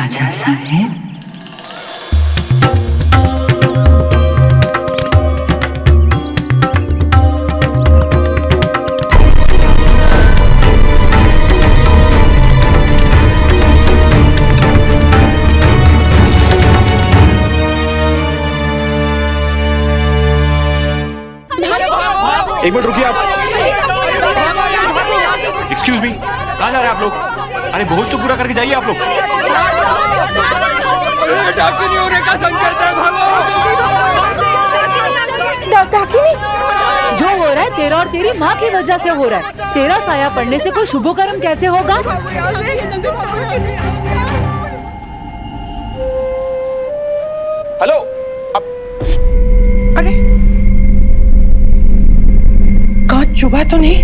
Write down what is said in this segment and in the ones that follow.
राजा साहेब। एक मिनट रुकिए आप। एक्सक्यूज मी, कहाँ जा रहे हैं आप लोग? अरे भोज तो पूरा करके जाइए आप लोग। डाकिनी होने का संकल्प है, भागो। डाकिनी? जो हो रहा है तेरा और तेरी माँ की वजह से हो रहा है। तेरा साया पड़ने से कोई शुभ कर्म कैसे होगा? हेलो, अरे कांच चुभा तो नहीं?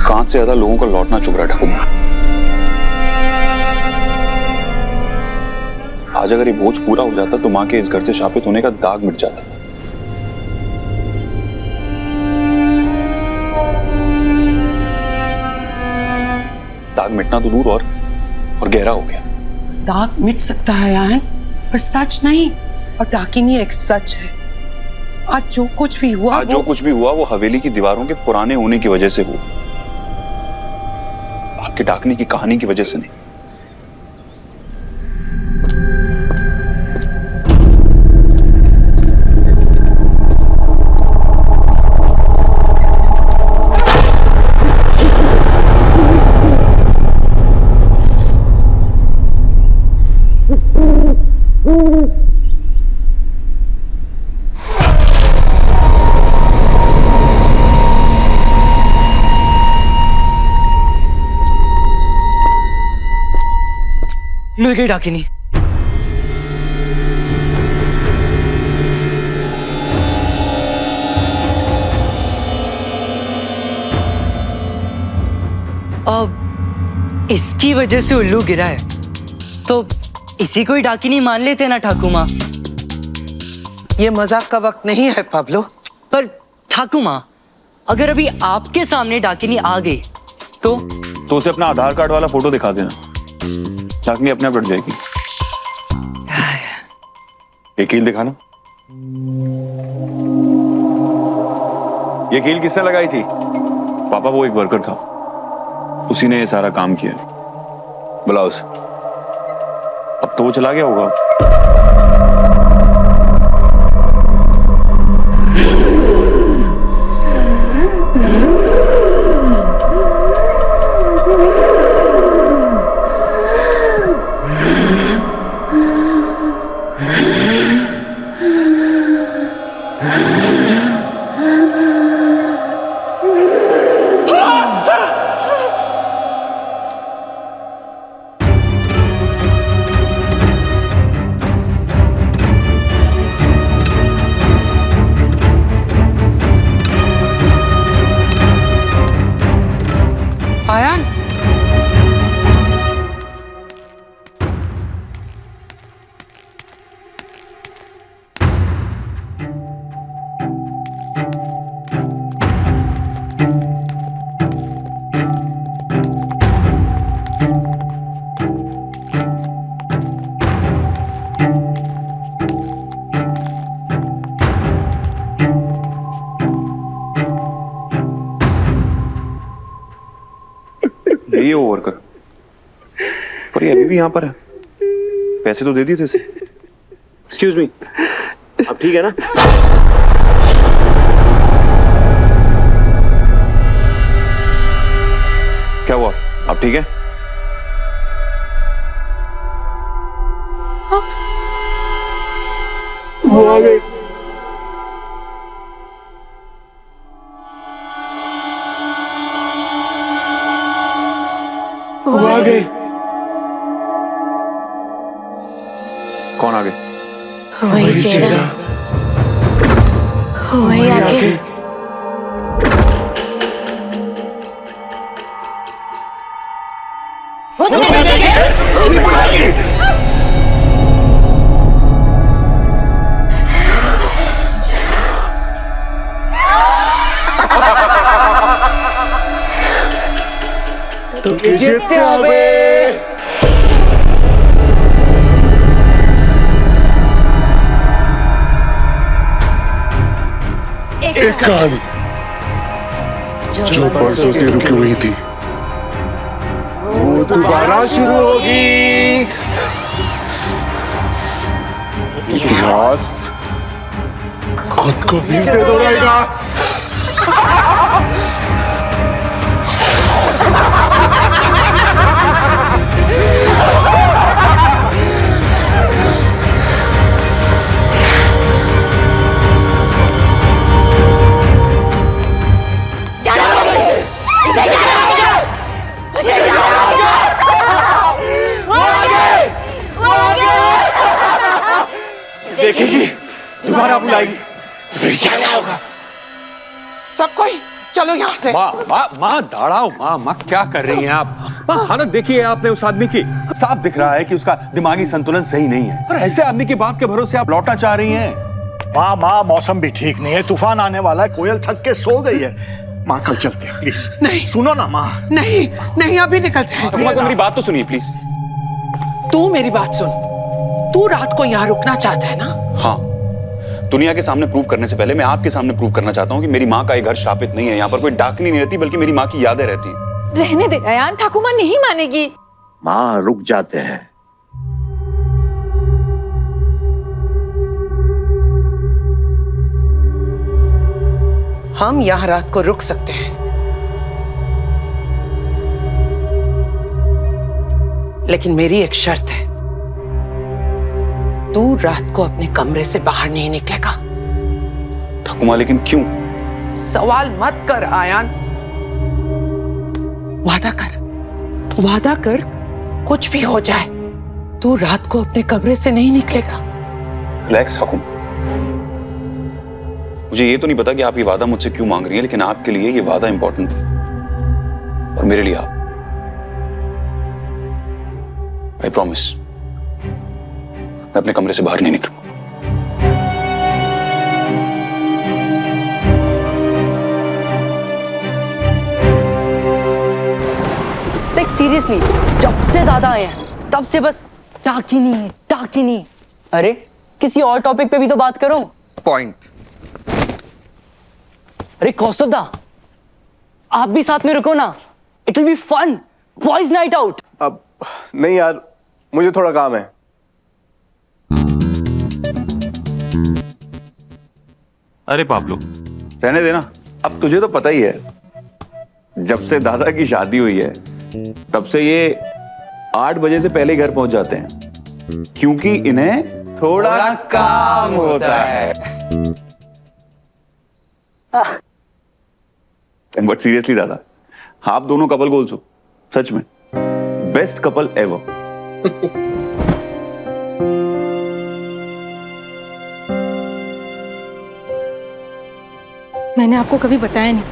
कांच से ज्यादा लोगों का लौटना चुभ रहा है ठाकुर। आज अगर ये भोज पूरा हो जाता तो माँ के इस घर से शापित होने का दाग मिट जाता। दाग मिटना तो दूर और गहरा हो गया। दाग मिट सकता है आयन, पर सच नहीं। और डाकिनी एक सच है। आज जो कुछ भी हुआ वो हवेली की दीवारों के पुराने होने की वजह से हुआ, आपके डाकनी की कहानी की वजह से नहीं। मिल गई डाकिनी। अब इसकी वजह से उल्लू गिरा है तो इसी को ही डाकिनी मान लेते ना ठाकुर माँ। ये मजाक का वक्त नहीं है पाब्लो। पर ठाकुर माँ, अगर अभी आपके सामने डाकिनी आ गई तो उसे अपना आधार कार्ड वाला फोटो दिखा देना, डाकनी अपने आप बढ़ जाएगी। ये कील दिखाना। ये कील किसने लगाई थी? पापा, वो एक वर्कर था, उसी ने ये सारा काम किया। बुलाओ उसे। अब तो वो चला गया होगा। आयन, यही है वो वर्कर, पर ये अभी भी यहाँ पर है। पैसे तो दे दिए थे इसे। एक्सक्यूज मी, अब ठीक है ना? क्या हुआ, अब ठीक है? वो आ गए। वो आ गए। कौन आ गए? वही चेहरा, वही आके। वो तो तो जीतते হবে। एक कहानी जो परसों से रुकी हुई थी वो दोबारा शुरू होगी। इतिहास खुद को फिर से दोहराएगा। देखेगी, दोबारा बुलाएगी, फिर जाना होगा। सब कोई चलो यहाँ से। माँ दाड़ाओ, माँ क्या कर रही हैं आप? माँ हालत देखिए आपने उस आदमी की, साफ दिख रहा है कि उसका दिमागी संतुलन सही नहीं है। और ऐसे आदमी की बात के भरोसे आप लौटना चाह रही हैं? माँ मौसम भी ठीक नहीं है, तूफान आने वाला है, कोयल थक के सो गई है। माँ कल चलते हैं प्लीज। नहीं सुनो ना माँ। नहीं नहीं, अभी निकलते हैं। मेरी बात तो सुनिए प्लीज। तू मेरी बात सुन, तू रात को यहाँ रुकना चाहता है ना? हाँ, दुनिया के सामने प्रूव करने से पहले मैं आपके सामने प्रूव करना चाहता हूँ कि मेरी माँ का ये घर श्रापित नहीं है। यहाँ पर कोई डाकनी नहीं रहती, बल्कि मेरी माँ की यादें रहती हैं। रहने दे अयान, ठाकुमा नहीं मानेगी। माँ रुक जाते हैं। हम यहाँ रात को रुक सकते हैं, लेकिन मेरी एक शर्त है, तू रात को अपने कमरे से बाहर नहीं निकलेगा। ठाकुमा लेकिन क्यों? सवाल मत कर आयान, वादा कर, कुछ भी हो जाए तू रात को अपने कमरे से नहीं निकलेगा। रिलैक्स ठाकुमा, मुझे ये तो नहीं पता कि आप ये वादा मुझसे क्यों मांग रही हैं, लेकिन आपके लिए ये वादा इंपॉर्टेंट है और मेरे लिए आप। आई प्रॉमिस, मैं अपने कमरे से बाहर नहीं निकलूंगा। लाइक सीरियसली, जब से दादा आए हैं तब से बस टाकिनी। अरे किसी और टॉपिक पे भी तो बात करो। पॉइंट। अरे कौस्तुभ दा, आप भी साथ में रुको ना, it will be fun, boys night out. अब नहीं यार, मुझे थोड़ा काम है। अरे पाब्लो, रहने देना। अब तुझे तो पता ही है, जब से दादा की शादी हुई है तब से ये 8 बजे से पहले घर पहुंच जाते हैं, क्योंकि इन्हें थोड़ा काम होता है। बट सीरियसली दादा, आप दोनों कपल गोल्स हो, सच में बेस्ट कपल एवर। मैंने आपको कभी बताया नहीं,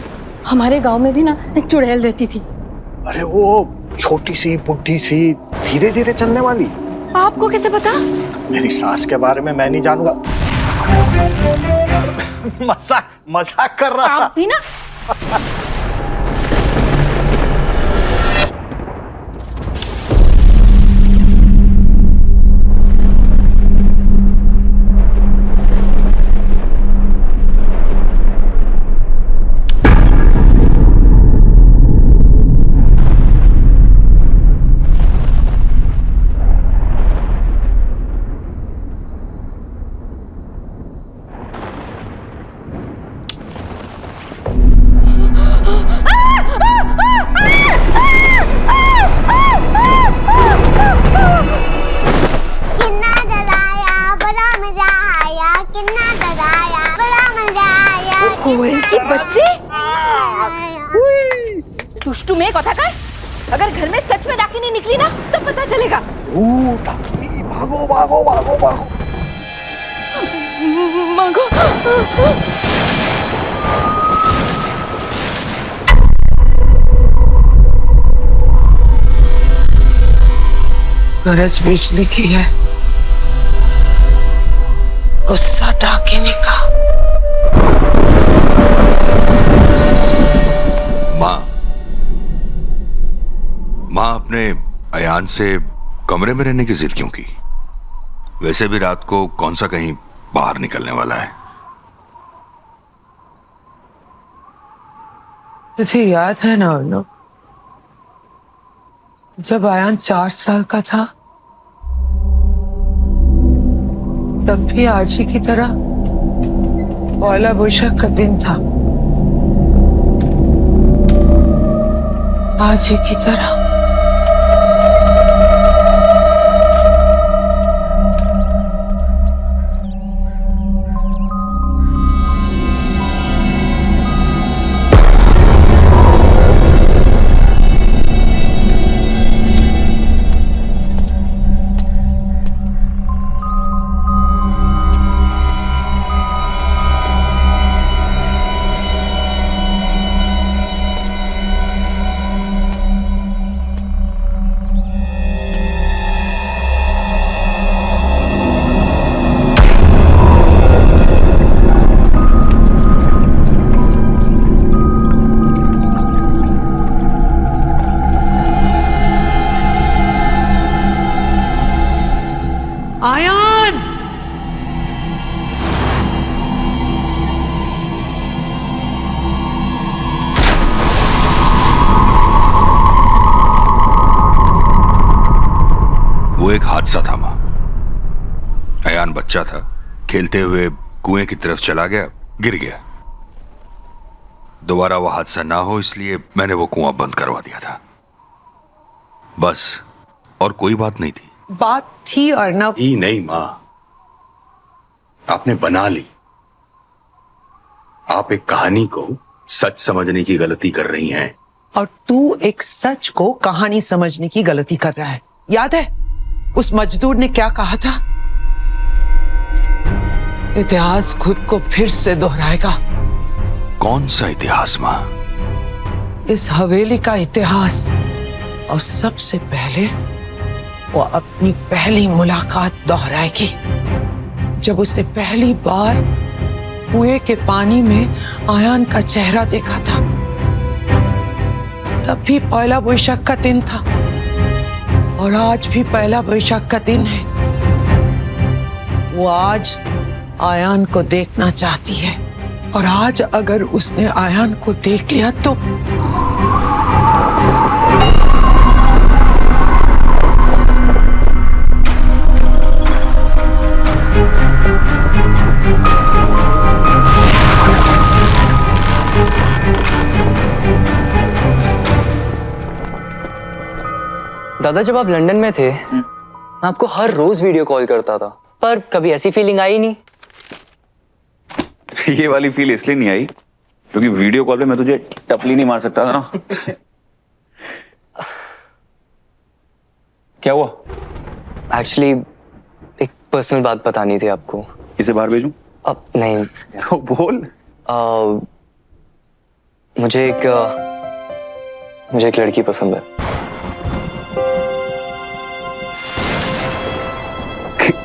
हमारे गांव में भी ना एक चुड़ैल रहती थी। अरे वो छोटी सी बुढ़ी सी धीरे धीरे चलने वाली। आपको कैसे पता? मेरी सास के बारे में मैं नहीं जानूंगा। मजाक कर रहा था। आप भी ना। कोयल की बच्चे, दुष्टू में कथा कर। अगर घर में सच में डाकिनी निकली ना तो पता चलेगा। भागो भागो भागो भागो। मांगो। गरज बिजली की है, गुस्सा डाकिनी का। माँ अपने अयान से कमरे में रहने की जिद क्यों की? वैसे भी रात को कौन सा कहीं बाहर निकलने वाला है। तुझे याद है ना अर्नब, जब आयान 4 साल का था तब भी आज ही की तरह पहला बैसाख का दिन था। आज ही की तरह। आयान! वो एक हादसा था माँ। अयान बच्चा था, खेलते हुए कुएं की तरफ चला गया, गिर गया। दोबारा वो हादसा ना हो इसलिए मैंने वो कुआं बंद करवा दिया था, बस। और कोई बात नहीं थी। बात थी अर्नब। ही नहीं माँ, आपने बना ली। आप एक कहानी को सच समझने की गलती कर रही हैं। और तू एक सच को कहानी समझने की गलती कर रहा है। याद है उस मजदूर ने क्या कहा था? इतिहास खुद को फिर से दोहराएगा। कौन सा इतिहास माँ? इस हवेली का इतिहास। और सबसे पहले वो अपनी पहली मुलाकात दोहराएगी, जब उसने पहली बार कुएं के पानी में आयान का चेहरा देखा था। तब भी पहला बैसाख का दिन था और आज भी पहला बैसाख का दिन है। वो आज आयान को देखना चाहती है और आज अगर उसने आयान को देख लिया तो दादा, जब आप लंदन में थे मैं आपको हर रोज वीडियो कॉल करता था, पर कभी ऐसी फीलिंग आई नहीं। ये वाली फील इसलिए नहीं आई क्योंकि वीडियो कॉल पे मैं तुझे टपली नहीं मार सकता था ना। क्या हुआ? एक्चुअली एक पर्सनल बात बतानी थी आपको। इसे बाहर भेजूं? अब नहीं। तो बोल। मुझे एक लड़की पसंद है।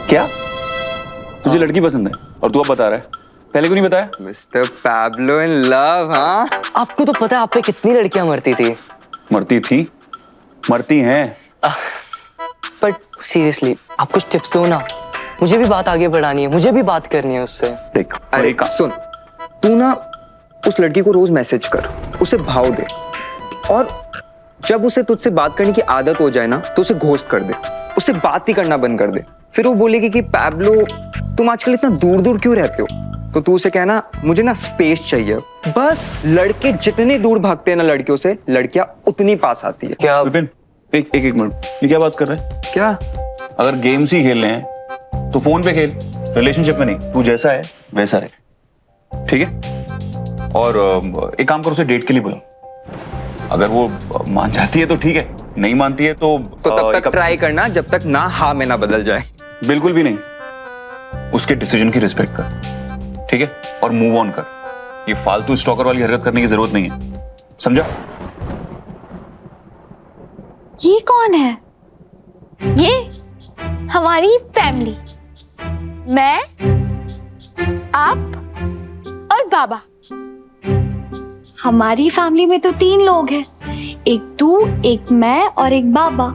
क्या? तुझे लड़की पसंद है और तू अब बता रहा है? पहले क्यों नहीं बताया? Mister Pablo in love. हाँ, आपको तो पता है आप पे कितनी लड़कियां मरती थी। मरती थी, मरती हैं। बट सीरियसली आप कुछ टिप्स दो ना, मुझे भी बात आगे बढ़ानी है, मुझे भी बात करनी है उससे। देख, अरे सुन, तू ना उस लड़की को रोज मैसेज कर, उसे भाव दे, और जब उसे तुझसे बात करने की आदत हो जाए ना तो उसे घोस्ट कर दे, उससे बात ही करना बंद कर दे। फिर वो बोलेगी कि पैब्लो तुम आजकल इतना दूर दूर क्यों रहते हो, तो तू उसे कहना मुझे ना स्पेस चाहिए। बस लड़के जितने दूर भागते हैं ना लड़कियों से, लड़कियां उतनी पास आती है। क्या विपिन, एक मिनट, ये क्या बात कर रहे हैं? क्या? अगर गेम्स ही खेलने हैं तो फोन पे खेल, रिलेशनशिप में नहीं। तू जैसा है वैसा रहे, ठीक है? और एक काम करो, उसे डेट के लिए बुलाओ। अगर वो मान जाती है तो ठीक है, नहीं मानती है तो तब तक ट्राई करना जब तक ना हाँ में ना बदल जाए। बिल्कुल भी नहीं, उसके डिसीजन की रिस्पेक्ट कर, ठीक है? और मूव ऑन कर। ये फालतू स्टॉकर वाली हरकत करने की जरूरत नहीं है, समझा? ये कौन है? ये हमारी फैमिली, मैं, आप और बाबा। हमारी फैमिली में तो 3 लोग हैं, एक तू, एक मैं और एक बाबा।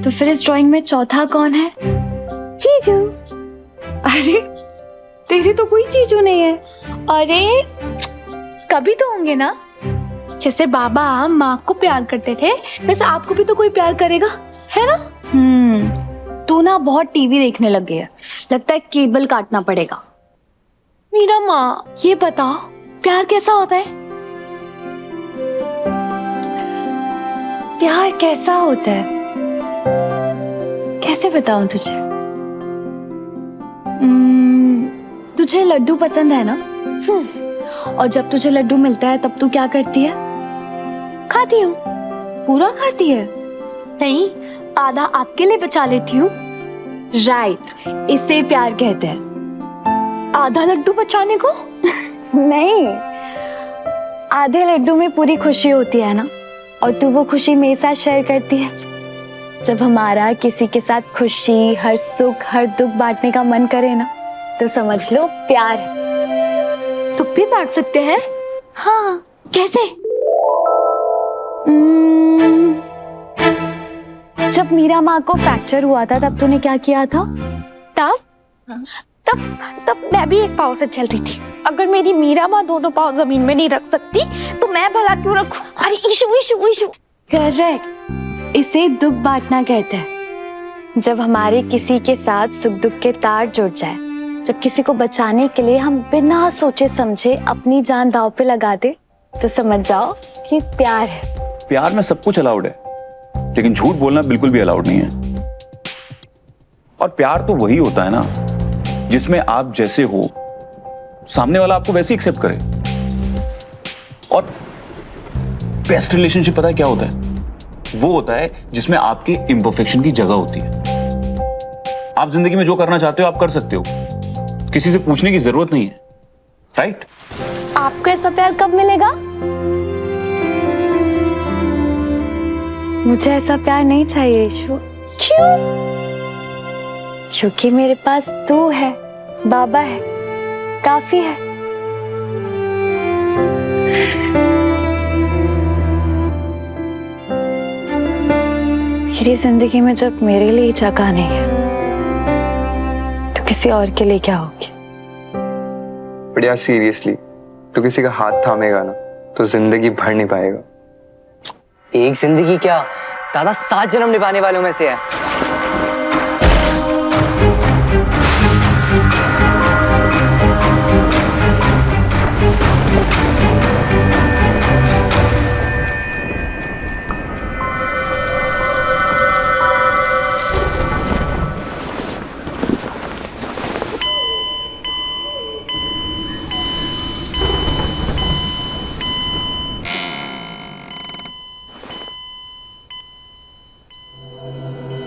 तो फिर इस ड्राइंग में चौथा कौन है? जीजू। अरे तेरे तो कोई जीजू नहीं है। अरे कभी तो होंगे ना। जैसे बाबा माँ को प्यार करते थे वैसे आपको भी तो कोई प्यार करेगा, है ना? तू ना बहुत टीवी देखने लग गई है, लगता है केबल काटना पड़ेगा। मीरा माँ ये बताओ प्यार कैसा होता है? प्यार कैसा होता है कैसे बताऊं तुझे? तुझे लड्डू पसंद है ना? और जब तुझे लड्डू मिलता है तब तू क्या करती है? खाती हूँ। पूरा खाती है? नहीं, आधा आपके लिए बचा लेती हूँ। राइट, इसे प्यार कहते हैं। आधा लड्डू बचाने को? नहीं, आधे लड्डू में पूरी खुशी होती है ना, और तू वो खुशी मेरे साथ शेयर करती है। जब हमारा किसी के साथ खुशी, हर सुख, हर दुख बांटने का मन करे ना, तो समझ लो प्यार। तुम भी बांट सकते हैं? हाँ। कैसे? जब मीरा माँ को फ्रैक्चर हुआ था तब तूने क्या किया था? तब मैं भी एक पाँव से चल रही थी। अगर मेरी मीरा माँ दोनों पाँव जमीन में नहीं रख सकती तो मैं भला क्यों रखूं? अरे इशू। करेक्ट, इसे दुख बांटना कहते हैं। जब हमारे किसी के साथ सुख दुख के तार जुड़ जाए, जब किसी को बचाने के लिए हम बिना सोचे समझे अपनी जान दांव पे लगा दे, तो समझ जाओ कि प्यार है। प्यार में सब कुछ अलाउड है, लेकिन झूठ बोलना बिल्कुल भी अलाउड नहीं है। और प्यार तो वही होता है ना जिसमें आप जैसे हो, सामने वाला आपको वैसे एक्सेप्ट करे। और बेस्ट रिलेशनशिप पता है क्या होता है? वो होता है जिसमें आपकी इम्परफेक्शन की जगह होती है। आप जिंदगी में जो करना चाहते हो आप कर सकते हो, किसी से पूछने की जरूरत नहीं है। राइट? आपको ऐसा प्यार कब मिलेगा? मुझे ऐसा प्यार नहीं चाहिए ईशु। क्यों? क्योंकि मेरे पास तू है, बाबा है, काफी है। मेरी जिंदगी में जब मेरे लिए जगह नहीं है तो किसी और के लिए क्या होगी? बढ़िया, सीरियसली तो किसी का हाथ थामेगा ना तो जिंदगी भर नहीं पाएगा। एक जिंदगी क्या, दादा 7 जन्म निभाने वालों में से है।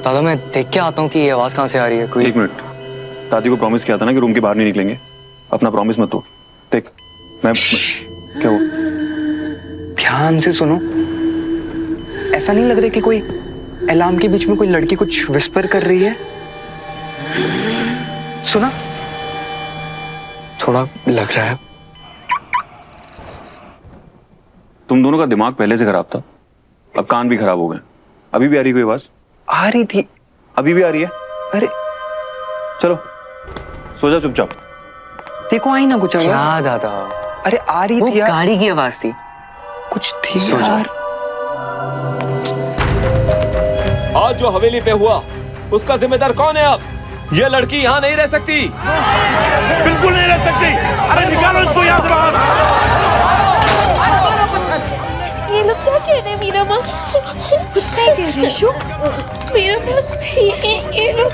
दादा मैं देख के आता हूँ कि ये आवाज कहाँ से आ रही है। कोई 1 मिनट, दादी को प्रॉमिस किया था ना कि रूम के बाहर नहीं निकलेंगे। अपना प्रॉमिस मत तोड़। देख मैं क्या हुआ? ध्यान से सुनो। ऐसा नहीं लग रहा कि कोई अलार्म के बीच में कोई लड़की कुछ विस्पर कर रही है? सुना? थोड़ा लग रहा है। तुम दोनों का दिमाग पहले से खराब था, अब कान भी खराब हो गए। अभी भी आ रही कोई आवाज? आ रही थी। अभी भी आ रही है? अरे चलो सो जा चुपचाप। देखो आई ना कुछ आवाज। क्या दादा? अरे आ रही थी यार। गाड़ी की आवाज थी। कुछ थी सो जा। यार। आज जो हवेली पे हुआ उसका जिम्मेदार कौन है? अब ये लड़की यहाँ नहीं रह सकती। बिल्कुल नहीं रह सकती। अरे निकालो इसको यहाँ से बाहर। ये लोग क्या कह रहे हैं मीरा माँ? कुछ नहीं कह रही ईशु। मीरा माँ ये लोग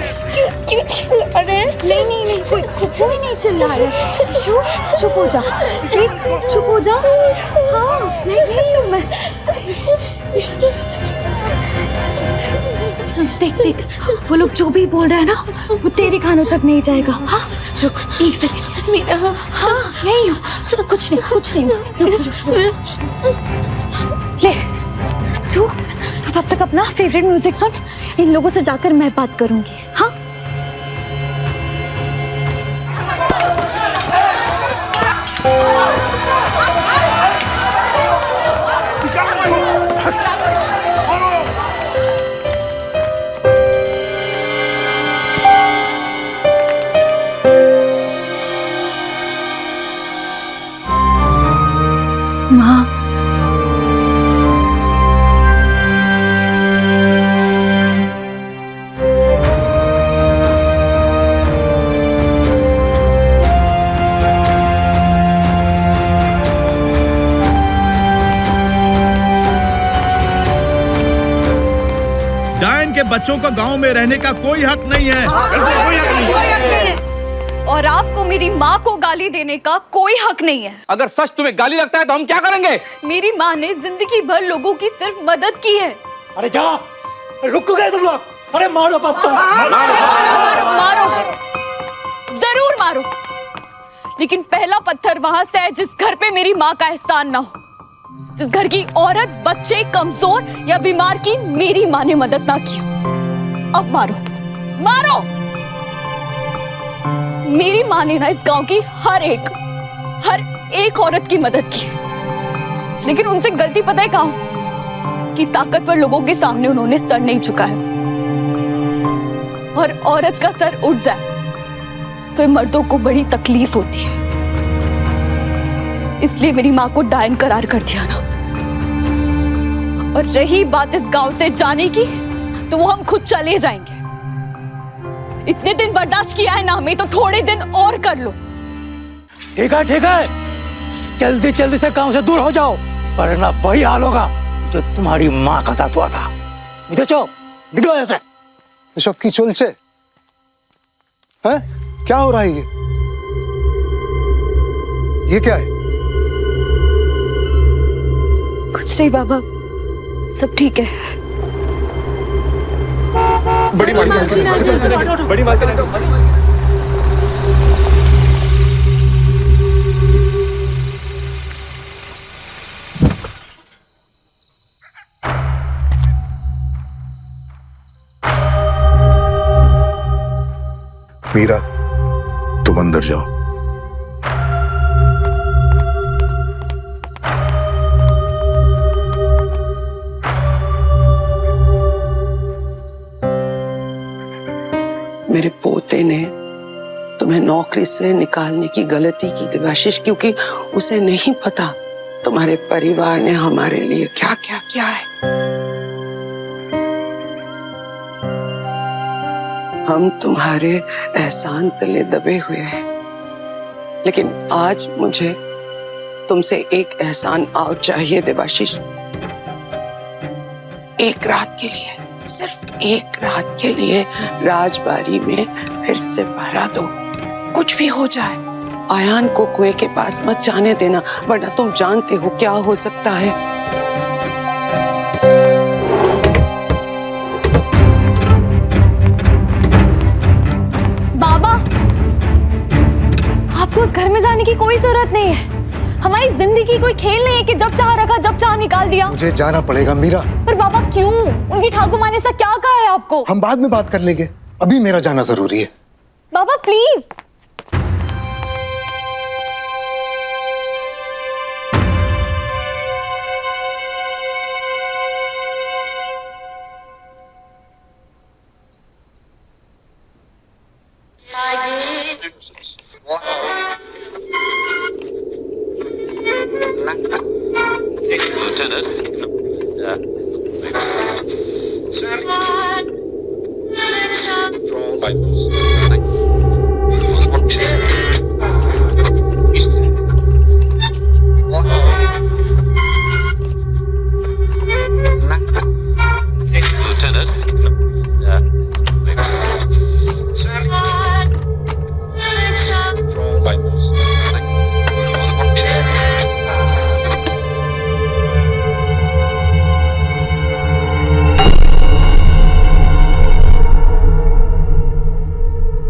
क्यों चिल्ला रहे हैं? नहीं कोई नहीं चिल्ला रहा है। ईशु चुप हो जा, देख चुप हो जा। हाँ नहीं मैं सुन, देख वो लोग जो भी बोल रहे हैं ना वो तेरे कानों तक नहीं जाएगा। हाँ रुक 1 सेकंड। मीरा हाँ नहीं हूँ, कुछ नहीं रुक। ले तू तब तक अपना फेवरेट म्यूजिक सुन, इन लोगों से जाकर मैं बात करूंगी। हाँ माँ के बच्चों को गांव में रहने का कोई हक नहीं है। और आपको मेरी माँ को गाली देने का कोई हक नहीं है। अगर सच तुम्हें गाली लगता है तो हम क्या करेंगे? मेरी माँ ने जिंदगी भर लोगों की सिर्फ मदद की है। अरे जा, रुक गए तुम लोग। अरे मारो पत्ता, मारो, जरूर मारो, लेकिन पहला पत्थर वहां से है जिस घर पे मेरी माँ का एहसान ना हो, जिस घर की औरत, बच्चे, कमजोर या बीमार की मेरी माँ ने मदद ना की। अब मारो, मारो। मेरी माँ ने ना इस गांव की हर एक औरत की मदद की है, लेकिन उनसे गलती पता है कहाँ? कि ताकतवर लोगों के सामने उन्होंने सर नहीं झुकाया। और औरत का सर उठ जाए तो मर्दों को बड़ी तकलीफ होती है, इसलिए मेरी माँ को डायन करार कर दिया ना। और रही बात इस गांव से जाने की, तो वो हम खुद चले जाएंगे। इतने दिन बर्दाश्त किया है ना हमें, तो थोड़े दिन और कर लो। ठीक है, जल्दी जल्दी से गांव से दूर हो जाओ, वरना वही हाल होगा जो तुम्हारी माँ का साथ हुआ था। निकलो ऐसे। सबकी चुलचे हैं? क्या हो रहा है ये क्या है? कुछ नहीं बाबा, सब ठीक है। बड़ी माता मीरा, तुम अंदर जाओ। मेरे पोते ने तुम्हें नौकरी से निकालने की गलती की देवाशीष, क्योंकि उसे नहीं पता तुम्हारे परिवार ने हमारे लिए क्या क्या किया है। हम तुम्हारे एहसान तले दबे हुए हैं, लेकिन आज मुझे तुमसे एक एहसान और चाहिए देवाशीष। एक रात के लिए, सिर्फ एक रात के लिए राजबाड़ी में फिर से पहरा दो। कुछ भी हो जाए, आयान को कुएं के पास मत जाने देना, वरना तुम जानते हो क्या हो सकता है। बाबा, आपको उस घर में जाने की कोई जरूरत नहीं है। हमारी जिंदगी कोई खेल नहीं है कि जब चाह रखा जब चाह निकाल दिया। मुझे जाना पड़ेगा मीरा। पर बाबा क्यों? उनकी ठाकुर माँ ने ऐसा क्या कहा है आपको? हम बाद में बात कर लेंगे, अभी मेरा जाना जरूरी है। बाबा प्लीज।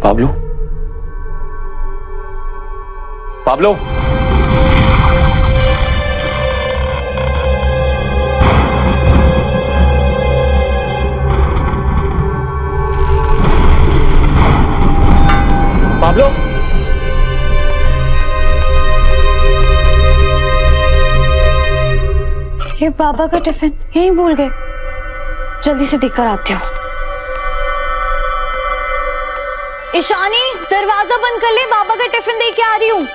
पाब्लो, पाब्लो, पाब्लो, ये बाबा का टिफिन यहीं भूल गए। जल्दी से देकर आती हूँ। ईशानी, दरवाजा बंद कर ले, बाबा का टिफिन दे के आ रही हूँ।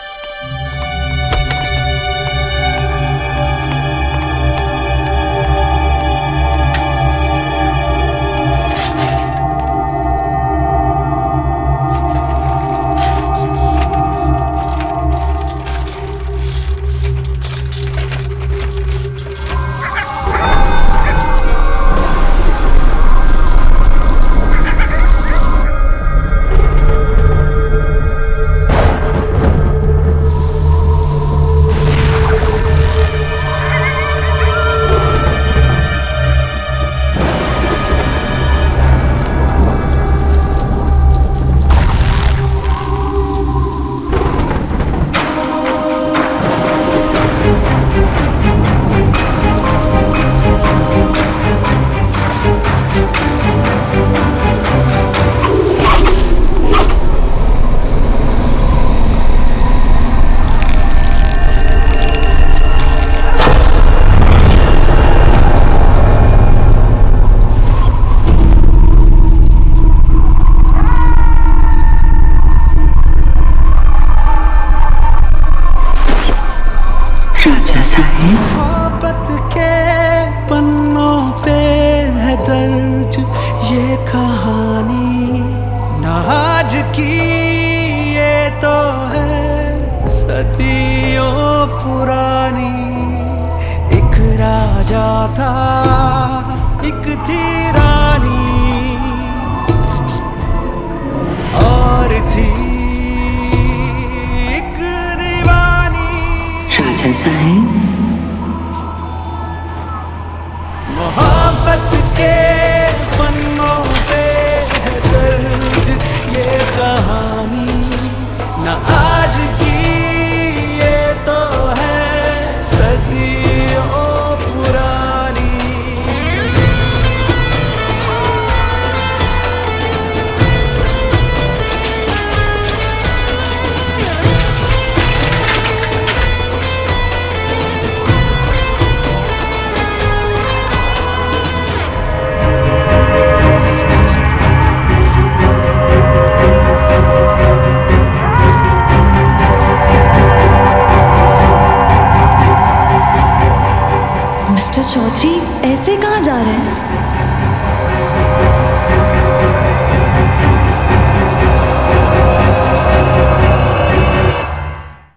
राजा था, एक थी रानी और थी एक दीवानी। राजा साहब, मोहब्बत के पन्नों पे है दर्ज ये कहानी, न आज की ये तो है सदियों पुरानी। मिस्टर चौधरी ऐसे कहाँ जा रहे हैं?